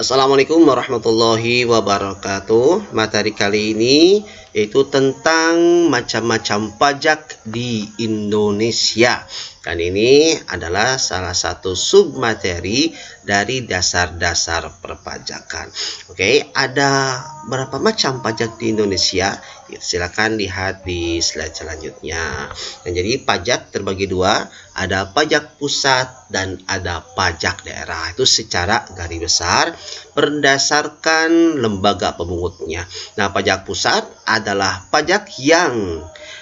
Assalamualaikum warahmatullahi wabarakatuh. Materi kali ini yaitu tentang macam-macam pajak di Indonesia. Dan ini adalah salah satu submateri dari dasar-dasar perpajakan. Oke, ada berapa macam pajak di Indonesia? Silakan lihat di slide selanjutnya. Dan jadi pajak terbagi dua, ada pajak pusat dan ada pajak daerah. Itu secara garis besar berdasarkan lembaga pemungutnya. Nah, pajak pusat adalah pajak yang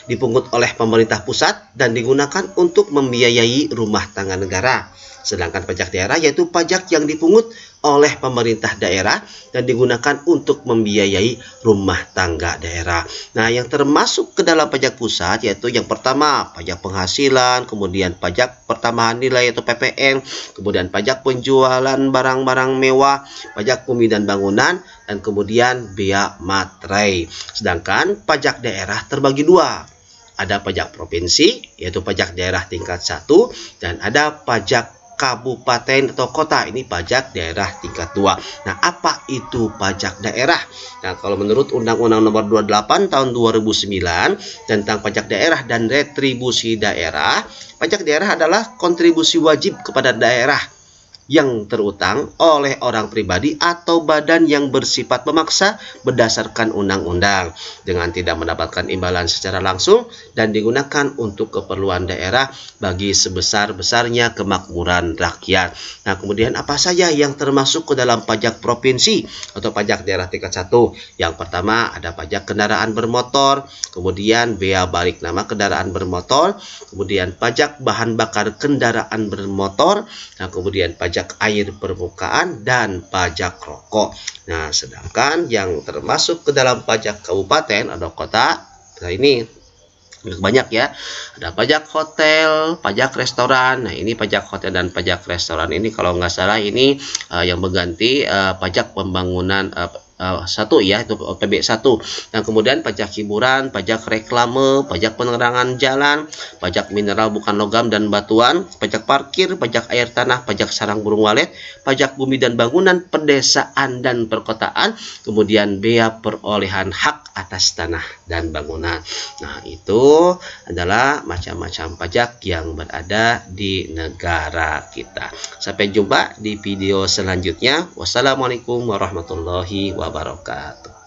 dipungut oleh pemerintah pusat dan digunakan untuk membiayai rumah tangga negara. Sedangkan pajak daerah yaitu pajak yang dipungut oleh pemerintah daerah dan digunakan untuk membiayai rumah tangga daerah. Nah, yang termasuk ke dalam pajak pusat yaitu yang pertama pajak penghasilan, kemudian pajak pertambahan nilai atau PPN, kemudian pajak penjualan barang-barang mewah, pajak bumi dan bangunan, dan kemudian bea materai. Sedangkan pajak daerah terbagi dua. Ada pajak provinsi, yaitu pajak daerah tingkat 1, dan ada pajak kabupaten atau kota, ini pajak daerah tingkat 2. Nah, apa itu pajak daerah? Nah, kalau menurut Undang-Undang Nomor 28 tahun 2009 tentang pajak daerah dan retribusi daerah, pajak daerah adalah kontribusi wajib kepada daerah yang terutang oleh orang pribadi atau badan yang bersifat memaksa berdasarkan undang-undang dengan tidak mendapatkan imbalan secara langsung dan digunakan untuk keperluan daerah bagi sebesar-besarnya kemakmuran rakyat. Nah, kemudian apa saja yang termasuk ke dalam pajak provinsi atau pajak daerah tingkat 1? Yang pertama ada pajak kendaraan bermotor, kemudian bea balik nama kendaraan bermotor, kemudian pajak bahan bakar kendaraan bermotor, nah kemudian pajak air permukaan dan pajak rokok. Nah, sedangkan yang termasuk ke dalam pajak kabupaten atau kota, nah ini banyak ya. Ada pajak hotel, pajak restoran. Nah, ini pajak hotel dan pajak restoran ini kalau nggak salah ini yang mengganti pajak pembangunan satu ya, itu PB1. Dan kemudian pajak hiburan, pajak reklame, pajak penerangan jalan, pajak mineral bukan logam dan batuan, pajak parkir, pajak air tanah, pajak sarang burung walet, pajak bumi dan bangunan, pedesaan dan perkotaan, kemudian bea perolehan hak atas tanah dan bangunan. Nah, itu adalah macam-macam pajak yang berada di negara kita. Sampai jumpa di video selanjutnya. Wassalamualaikum warahmatullahi wabarakatuh.